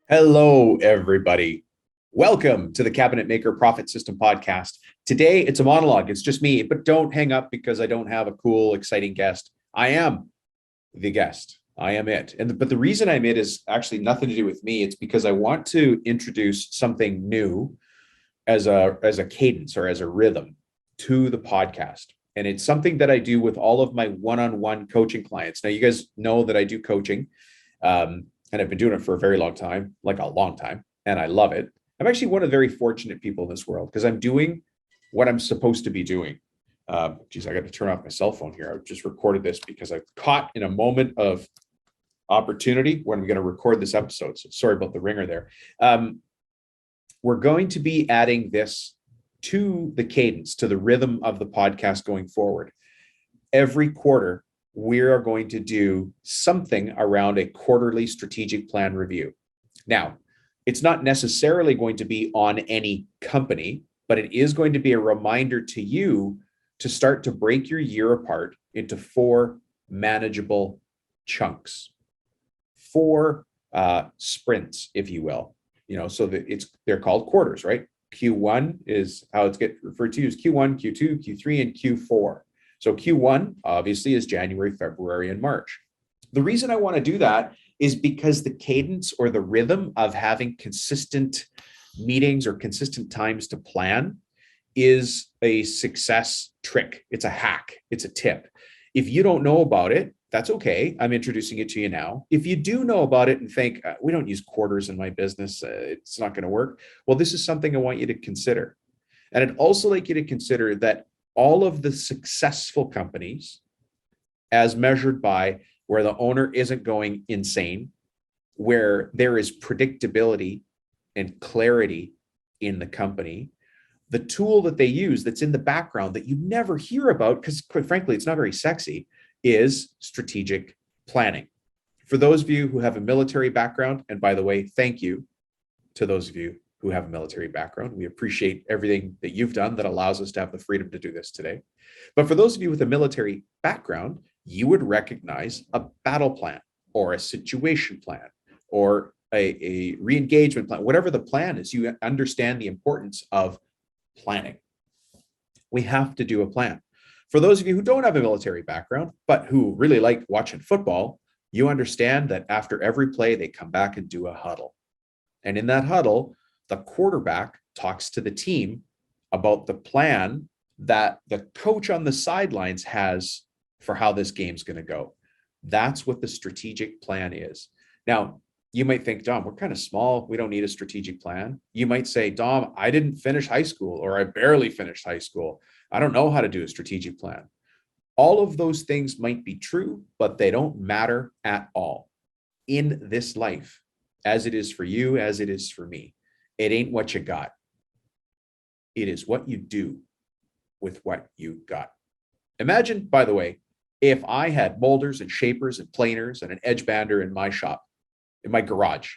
Hello, everybody. Welcome to the Cabinet Maker Profit System podcast. Today, it's a monologue. It's just me, but don't hang up because I don't have a cool, exciting guest. I am the guest. I am it. But the reason I'm it is actually nothing to do with me. It's because I want to introduce something new as a cadence or as a rhythm to the podcast. And it's something that I do with all of my one-on-one coaching clients. Now, you guys know that I do coaching. And I've been doing it for a very long time, like a long time, and I love it. I'm actually one of the very fortunate people in this world because I'm doing what I'm supposed to be doing. Geez, I got to turn off my cell phone here. I just recorded this because I caught in a moment of opportunity when I'm going to record this episode. So sorry about the ringer there. We're going to be adding this to the cadence, to the rhythm of the podcast going forward. Every quarter, we are going to do something around a quarterly strategic plan review. Now, it's not necessarily going to be on any company, but it is going to be a reminder to you to start to break your year apart into four manageable chunks, four sprints, if you will. So that they're called quarters, right? Q1 is how it's get referred to as Q1, Q2, Q3, and Q4. So Q1 obviously is January, February, and March. The reason I want to do that is because the cadence or the rhythm of having consistent meetings or consistent times to plan is a success trick. It's a hack. It's a tip. If you don't know about it, that's okay. I'm introducing it to you now. If you do know about it and think, we don't use quarters in my business, it's not going to work. Well, this is something I want you to consider. And I'd also like you to consider that all of the successful companies, as measured by where the owner isn't going insane, where there is predictability and clarity in the company, the tool that they use that's in the background that you never hear about, because quite frankly, it's not very sexy, is strategic planning. For those of you who have a military background, and by the way, thank you to those of you who have a military background. We appreciate everything that you've done that allows us to have the freedom to do this today. But for those of you with a military background, you would recognize a battle plan or a situation plan or a re-engagement plan, whatever the plan is. You understand the importance of planning. We have to do a plan. For those of you who don't have a military background, but who really like watching football, you understand that after every play, they come back and do a huddle. And in that huddle, the quarterback talks to the team about the plan that the coach on the sidelines has for how this game's going to go. That's what the strategic plan is. Now, you might think, Dom, we're kind of small. We don't need a strategic plan. You might say, Dom, I didn't finish high school, or I barely finished high school. I don't know how to do a strategic plan. All of those things might be true, but they don't matter at all in this life, as it is for you, as it is for me. It ain't what you got. It is what you do with what you got. Imagine, by the way, if I had molders and shapers and planers and an edge bander in my shop, in my garage,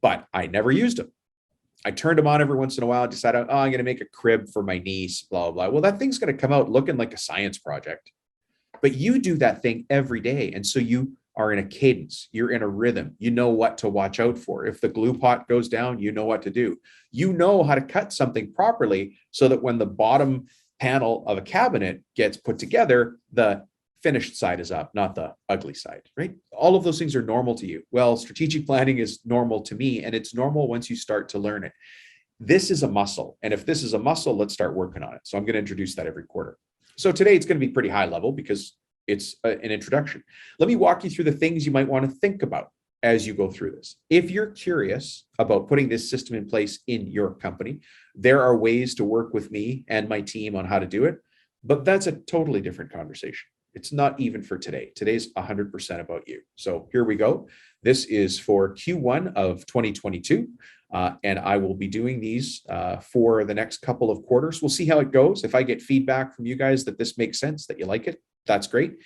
but I never used them. I turned them on every once in a while, decided, I'm going to make a crib for my niece, blah, blah, blah. Well, that thing's going to come out looking like a science project. But you do that thing every day. And so you are in a cadence, you're in a rhythm, you know what to watch out for. If the glue pot goes down, you know what to do. You know how to cut something properly so that when the bottom panel of a cabinet gets put together, the finished side is up, not the ugly side, right? All of those things are normal to you. Well, strategic planning is normal to me, and it's normal once you start to learn it. This is a muscle. And if this is a muscle, let's start working on it. So I'm going to introduce that every quarter. So today it's going to be pretty high level because it's an introduction. Let me walk you through the things you might want to think about as you go through this. If you're curious about putting this system in place in your company, there are ways to work with me and my team on how to do it, but that's a totally different conversation. It's not even for today. Today's 100% about you. So here we go. This is for Q1 of 2022. And I will be doing these for the next couple of quarters. We'll see how it goes. If I get feedback from you guys that this makes sense, that you like it, that's great.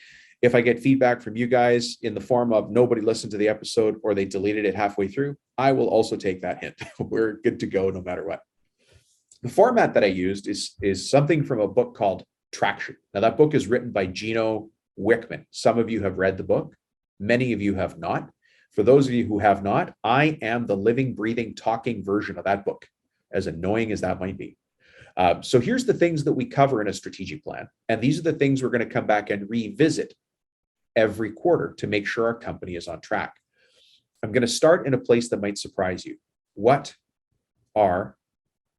If I get feedback from you guys in the form of nobody listened to the episode or they deleted it halfway through, I will also take that hint. We're good to go no matter what. The format that I used is something from a book called Traction. Now, that book is written by Gino Wickman. Some of you have read the book. Many of you have not. For those of you who have not, I am the living, breathing, talking version of that book, as annoying as that might be. So here's the things that we cover in a strategic plan. And these are the things we're going to come back and revisit every quarter to make sure our company is on track. I'm going to start in a place that might surprise you. What are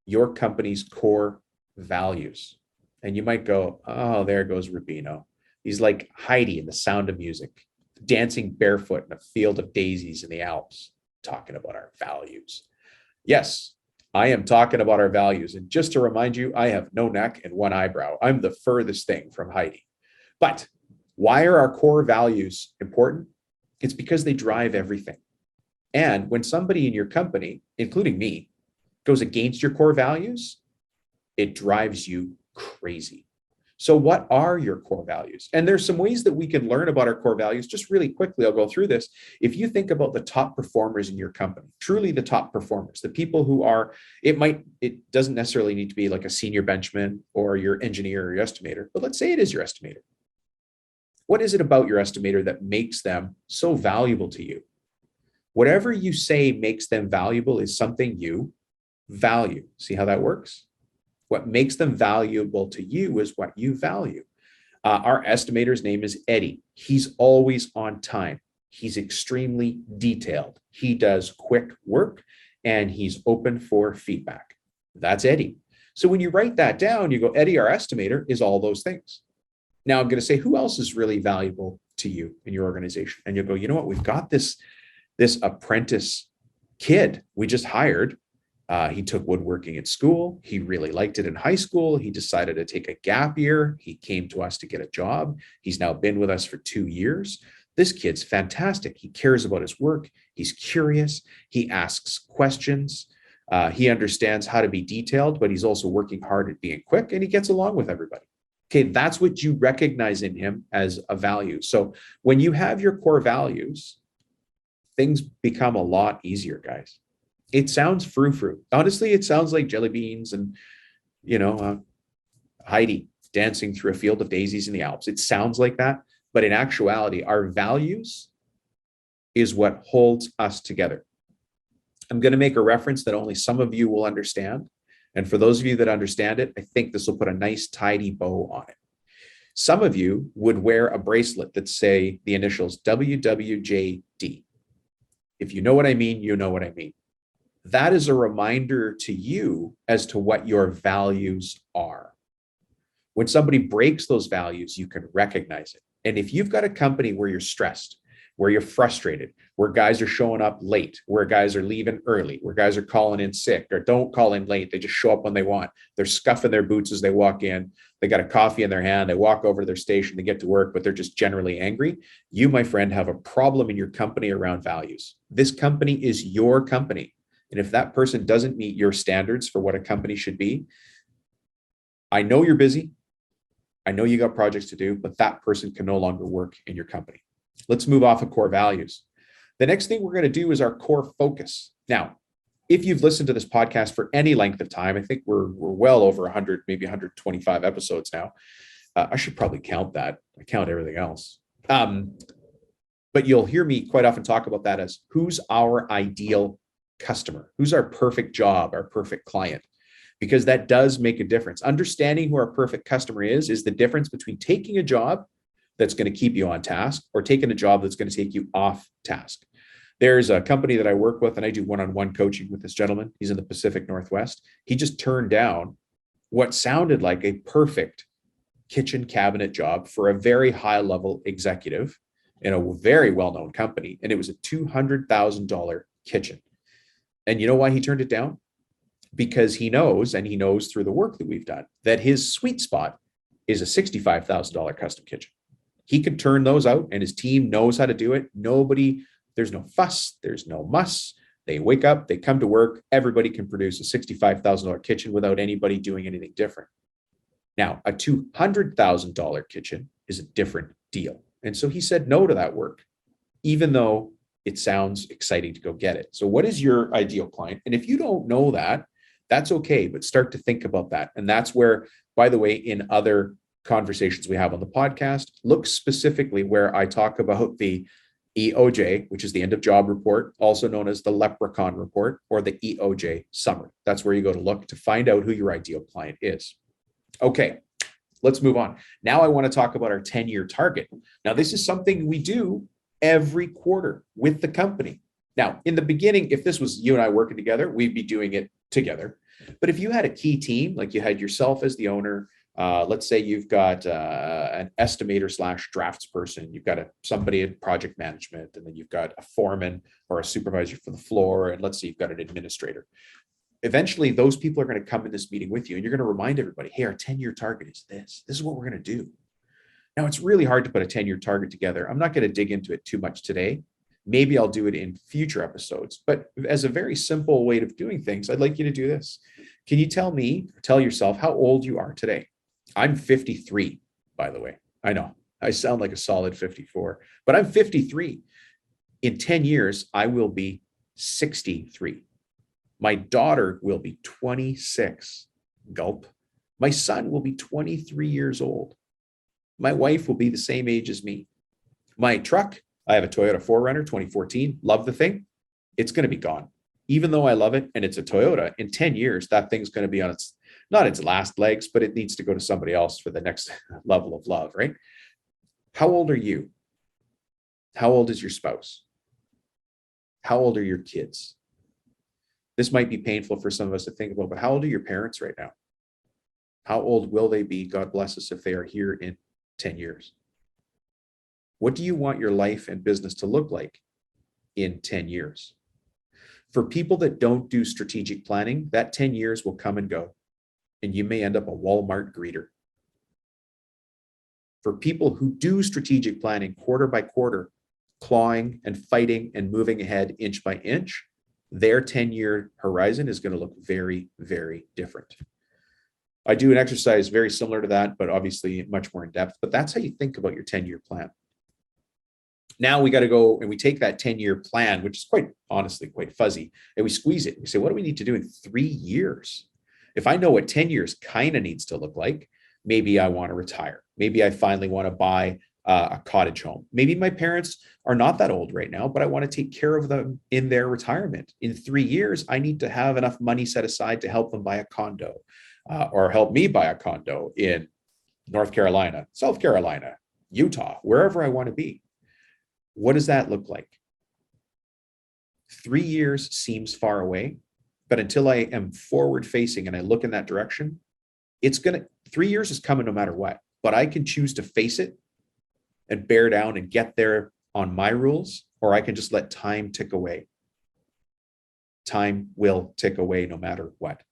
your company's core values? And you might go, oh, there goes Rubino. He's like Heidi in The Sound of Music, dancing barefoot in a field of daisies in the Alps, talking about our values. Yes, I am talking about our values. And just to remind you, I have no neck and one eyebrow. I'm the furthest thing from Heidi. But why are our core values important? It's because they drive everything. And when somebody in your company, including me, goes against your core values, it drives you crazy. So what are your core values? And there's some ways that we can learn about our core values. Just really quickly, I'll go through this. If you think about the top performers in your company, truly the top performers, the people who are, it doesn't necessarily need to be like a senior benchman or your engineer or your estimator, but let's say it is your estimator. What is it about your estimator that makes them so valuable to you? Whatever you say makes them valuable is something you value. See how that works? What makes them valuable to you is what you value. Our estimator's name is Eddie. He's always on time. He's extremely detailed. He does quick work and he's open for feedback. That's Eddie. So when you write that down, you go, Eddie, our estimator, is all those things. Now I'm going to say, who else is really valuable to you in your organization? And you'll go, you know what? We've got this apprentice kid we just hired. He took woodworking at school. He really liked it in high school. He decided to take a gap year. He came to us to get a job. He's now been with us for 2 years. This kid's fantastic. He cares about his work. He's curious. He asks questions. He understands how to be detailed, but he's also working hard at being quick, and he gets along with everybody. Okay, that's what you recognize in him as a value. So when you have your core values, things become a lot easier, guys. It sounds frou-frou. Honestly, it sounds like jelly beans and, Heidi dancing through a field of daisies in the Alps. It sounds like that, but in actuality, our values is what holds us together. I'm going to make a reference that only some of you will understand. And for those of you that understand it, I think this will put a nice tidy bow on it. Some of you would wear a bracelet that say the initials WWJD. If you know what I mean, you know what I mean. That is a reminder to you as to what your values are. When somebody breaks those values, you can recognize it. And if you've got a company where you're stressed, where you're frustrated, where guys are showing up late, where guys are leaving early, where guys are calling in sick or don't call in late, they just show up when they want. They're scuffing their boots as they walk in. They got a coffee in their hand. They walk over to their station, they get to work, but they're just generally angry. You, my friend, have a problem in your company around values. This company is your company. And if that person doesn't meet your standards for what a company should be, I know you're busy. I know you got projects to do, but that person can no longer work in your company. Let's move off of core values. The next thing we're going to do is our core focus. Now, if you've listened to this podcast for any length of time, I think we're well over 100, maybe 125 episodes now. I should probably count that. I count everything else. But you'll hear me quite often talk about that as who's our ideal customer? Who's our perfect job, our perfect client? Because that does make a difference. Understanding who our perfect customer is the difference between taking a job that's going to keep you on task or taking a job that's going to take you off task. There's a company that I work with and I do one-on-one coaching with this gentleman. He's in the Pacific Northwest. He just turned down what sounded like a perfect kitchen cabinet job for a very high-level executive in a very well-known company. And it was a $200,000 kitchen. And you know why he turned it down? Because he knows, and he knows through the work that we've done, that his sweet spot is a $65,000 custom kitchen. He could turn those out and his team knows how to do it. There's no fuss, there's no muss. They wake up, they come to work, everybody can produce a $65,000 kitchen without anybody doing anything different. Now, a $200,000 kitchen is a different deal. And so he said no to that work, even though it sounds exciting to go get it. So what is your ideal client? And if you don't know that, that's okay, but start to think about that. And that's where, by the way, in other conversations we have on the podcast, look specifically where I talk about the EOJ, which is the end of job report, also known as the leprechaun report or the EOJ summary. That's where you go to look to find out who your ideal client is. Okay, let's move on. Now I want to talk about our 10-year target. Now, this is something we do every quarter with the company. Now, in the beginning, if this was you and I working together, we'd be doing it together. But if you had a key team, like you had yourself as the owner, let's say you've got an estimator / drafts person, you've got somebody in project management, and then you've got a foreman or a supervisor for the floor, and let's say you've got an administrator. Eventually, those people are going to come in this meeting with you, and you're going to remind everybody, hey, our 10-year target is this. This is what we're going to do. Now, it's really hard to put a 10-year target together. I'm not going to dig into it too much today. Maybe I'll do it in future episodes. But as a very simple way of doing things, I'd like you to do this. Can you tell yourself how old you are today? I'm 53, by the way. I know I sound like a solid 54, but I'm 53. In 10 years, I will be 63. My daughter will be 26. Gulp. My son will be 23 years old. My wife will be the same age as me. My truck, I have a Toyota 4Runner 2014. Love the thing. It's going to be gone. Even though I love it and it's a Toyota, in 10 years, that thing's going to be on not its last legs, but it needs to go to somebody else for the next level of love, right? How old are you? How old is your spouse? How old are your kids? This might be painful for some of us to think about, but how old are your parents right now? How old will they be? God bless us if they are here in 10 years. What do you want your life and business to look like in 10 years? For people that don't do strategic planning, that 10 years will come and go, and you may end up a Walmart greeter. For people who do strategic planning quarter by quarter, clawing and fighting and moving ahead inch by inch, their 10-year horizon is going to look very, very different. I do an exercise very similar to that, but obviously much more in depth, but that's how you think about your 10-year plan. Now we got to go and we take that 10-year plan, which is quite honestly quite fuzzy, and we squeeze it. We say, what do we need to do in 3 years? If I know what 10 years kind of needs to look like, maybe I want to retire. Maybe I finally want to buy a cottage home. Maybe my parents are not that old right now, but I want to take care of them in their retirement. In 3 years, I need to have enough money set aside to help them buy a condo or help me buy a condo in North Carolina, South Carolina, Utah, wherever I want to be. What does that look like? 3 years seems far away, but until I am forward facing and I look in that direction, 3 years is coming no matter what, but I can choose to face it and bear down and get there on my rules, or I can just let time tick away. Time will tick away no matter what.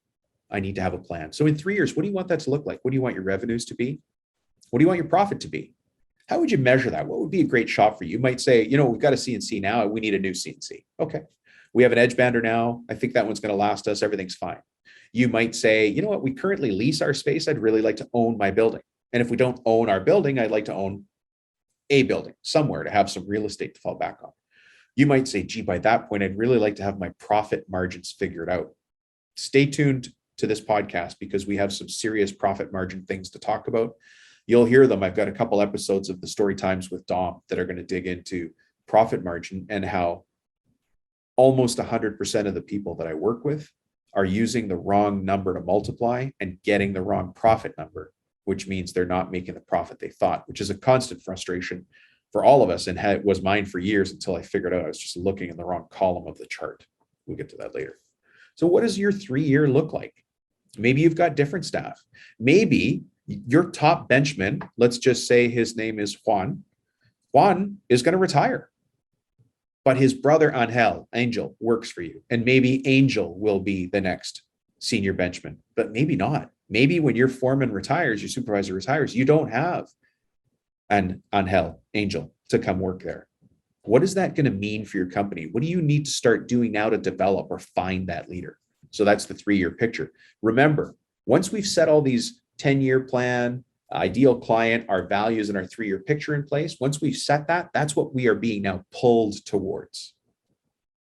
I need to have a plan. So in 3 years, what do you want that to look like? What do you want your revenues to be? What do you want your profit to be? How would you measure that? What would be a great shot for you? You might say, we've got a CNC now. We need a new CNC. Okay. We have an edge bander now. I think that one's going to last us. Everything's fine. You might say, you know what? We currently lease our space. I'd really like to own my building. And if we don't own our building, I'd like to own a building somewhere to have some real estate to fall back on. You might say, gee, by that point, I'd really like to have my profit margins figured out. Stay tuned to this podcast because we have some serious profit margin things to talk about. You'll hear them. I've got a couple episodes of the Story Times with Dom that are going to dig into profit margin and how almost 100% of the people that I work with are using the wrong number to multiply and getting the wrong profit number, which means they're not making the profit they thought, which is a constant frustration for all of us. And it was mine for years until I figured out I was just looking in the wrong column of the chart. We'll get to that later. So what does your 3-year look like? Maybe you've got different staff. Maybe your top benchman, let's just say his name is Juan. Juan is going to retire, but his brother Angel works for you. And maybe Angel will be the next senior benchman, but maybe not. Maybe when your foreman retires, your supervisor retires, you don't have an Angel to come work there. What is that going to mean for your company? What do you need to start doing now to develop or find that leader? So that's the 3-year picture. Remember, once we've set all these 10-year plan, ideal client, our values, and our 3-year picture in place, once we've set that, that's what we are being now pulled towards.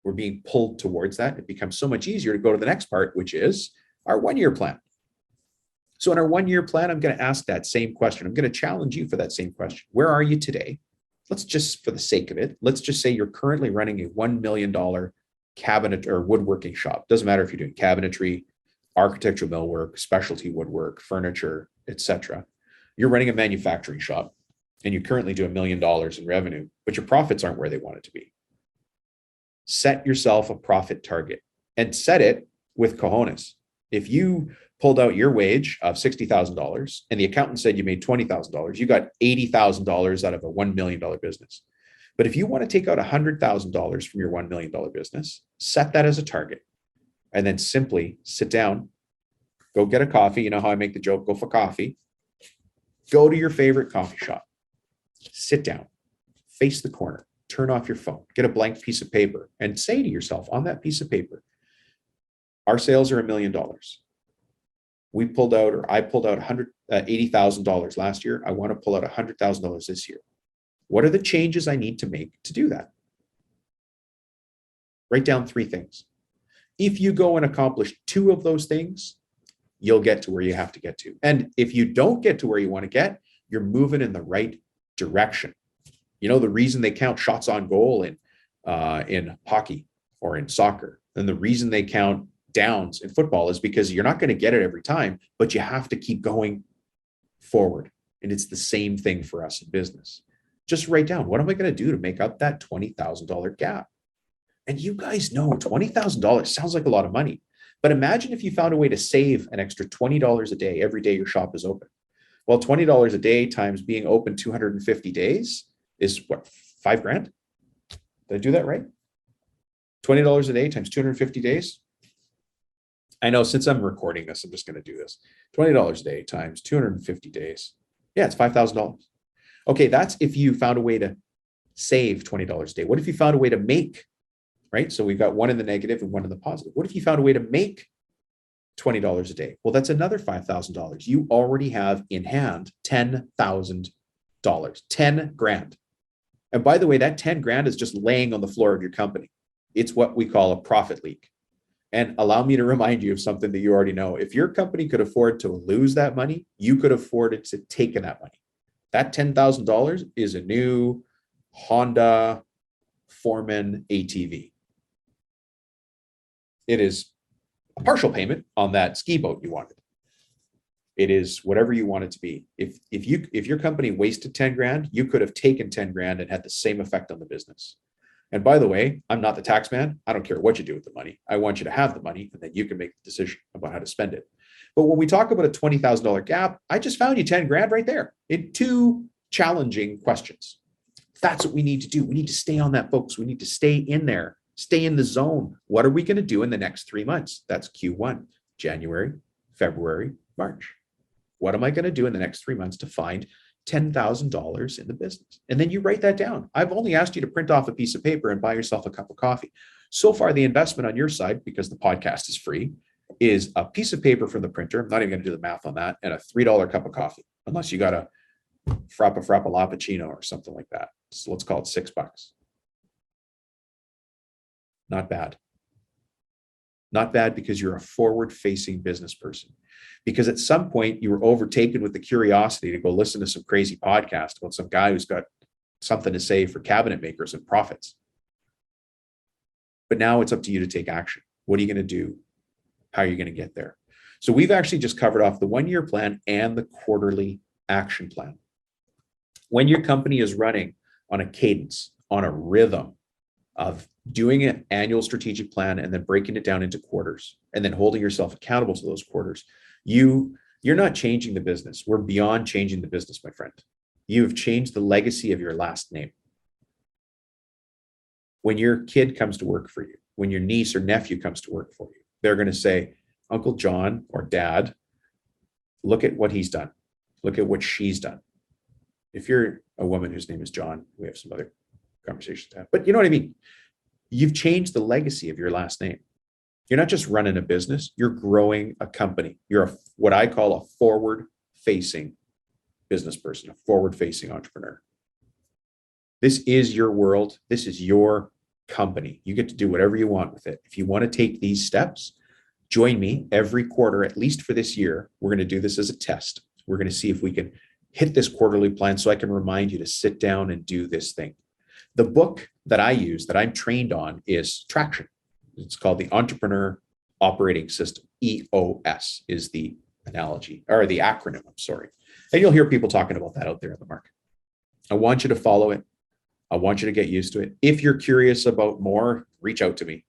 We're being pulled towards that. It becomes so much easier to go to the next part, which is our 1-year plan. So in our 1-year plan, I'm going to ask that same question. I'm going to challenge you for that same question. Where are you today? let's just, for the sake of it, let's just say you're currently running a $1 million cabinet or woodworking shop. Doesn't matter if you're doing cabinetry, architectural millwork, specialty woodwork, furniture, etc. You're running a manufacturing shop and you currently do $1 million in revenue, but your profits aren't where they want it to be. Set yourself a profit target and set it with cojones. If you pulled out your wage of $60,000 and the accountant said you made $20,000, you got $80,000 out of a $1 million business. But if you want to take out $100,000 from your $1 million business, set that as a target and then simply sit down, go get a coffee. You know how I make the joke, go for coffee. Go to your favorite coffee shop, sit down, face the corner, turn off your phone, get a blank piece of paper and say to yourself on that piece of paper, our sales are $1 million. We pulled out, or I pulled out $180,000 last year. I want to pull out $100,000 this year. What are the changes I need to make to do that? Write down 3 things. If you go and accomplish 2 of those things, you'll get to where you have to get to. And if you don't get to where you want to get, you're moving in the right direction. You know, the reason they count shots on goal in hockey or in soccer, and the reason they count downs in football is because you're not going to get it every time, but you have to keep going forward. And it's the same thing for us in business. Just write down, what am I going to do to make up that $20,000 gap? And you guys know $20,000 sounds like a lot of money, but imagine if you found a way to save an extra $20 a day every day your shop is open. Well, $20 a day times being open 250 days is what, $5,000? Did I do that right? $20 a day times 250 days. I know since I'm recording this, I'm just going to do this. $20 a day times 250 days. Yeah, it's $5,000. Okay, that's if you found a way to save $20 a day. What if you found a way to make, right? So we've got one in the negative and one in the positive. What if you found a way to make $20 a day? Well, that's another $5,000. You already have in hand $10,000, $10,000. And by the way, that $10,000 is just laying on the floor of your company. It's what we call a profit leak. And allow me to remind you of something that you already know. If your company could afford to lose that money, you could afford it to take in that money. That $10,000 is a new Honda Foreman ATV. It is a partial payment on that ski boat you wanted. It is whatever you want it to be. If your company wasted $10,000, you could have taken $10,000 and had the same effect on the business. And by the way, I'm not the tax man. I don't care what you do with the money. I want you to have the money and then you can make the decision about how to spend it. But when we talk about a $20,000 gap, I just found you $10,000 right there in 2 challenging questions. That's what we need to do. We need to stay on that, folks. We need to stay in there, stay in the zone. What are we going to do in the next 3 months? That's Q1, January, February, March. What am I going to do in the next 3 months to find $10,000 in the business? And then you write that down. I've only asked you to print off a piece of paper and buy yourself a cup of coffee. So far, the investment on your side, because the podcast is free, is a piece of paper from the printer. I'm not even going to do the math on that, and a $3 cup of coffee, unless you got a frappuccino or something like that. So let's call it $6. Not bad. Not bad because you're a forward-facing business person. Because at some point you were overtaken with the curiosity to go listen to some crazy podcast about some guy who's got something to say for cabinet makers and profits. But now it's up to you to take action. What are you going to do? How are you going to get there? So we've actually just covered off the 1-year plan and the quarterly action plan. When your company is running on a cadence, on a rhythm of doing an annual strategic plan and then breaking it down into quarters and then holding yourself accountable to those quarters, you're not changing the business. We're beyond changing the business, my friend. You've changed the legacy of your last name. When your kid comes to work for you, when your niece or nephew comes to work for you, they're going to say, Uncle John or Dad, look at what he's done. Look at what she's done. If you're a woman whose name is John, we have some other conversations to have. But you know what I mean? You've changed the legacy of your last name. You're not just running a business, you're growing a company. You're what I call a forward-facing business person, a forward-facing entrepreneur. This is your world. This is your company. You get to do whatever you want with it. If you want to take these steps, join me every quarter, at least for this year. We're going to do this as a test. We're going to see if we can hit this quarterly plan so I can remind you to sit down and do this thing. The book that I use, that I'm trained on, is Traction. It's called the Entrepreneur Operating System. EOS is the analogy, or the acronym, I'm sorry. And you'll hear people talking about that out there in the market. I want you to follow it. I want you to get used to it. If you're curious about more, reach out to me.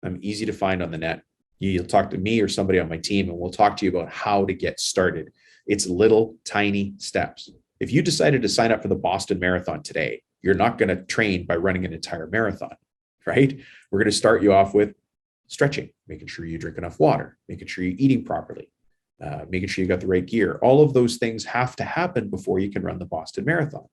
I'm easy to find on the net. You'll talk to me or somebody on my team, and we'll talk to you about how to get started. It's little tiny steps. If you decided to sign up for the Boston Marathon today, you're not going to train by running an entire marathon, right? We're going to start you off with stretching, making sure you drink enough water, making sure you're eating properly, making sure you got the right gear. All of those things have to happen before you can run the Boston Marathon.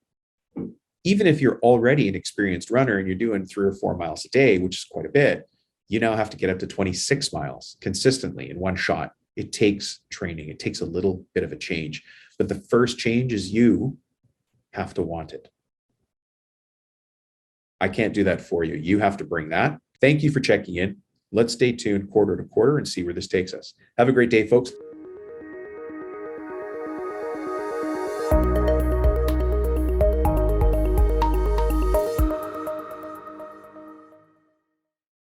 Even if you're already an experienced runner and you're doing 3 or 4 miles a day, which is quite a bit, you now have to get up to 26 miles consistently in one shot. It takes training. It takes a little bit of a change. But the first change is you have to want it. I can't do that for you. You have to bring that. Thank you for checking in. Let's stay tuned quarter to quarter and see where this takes us. Have a great day, folks.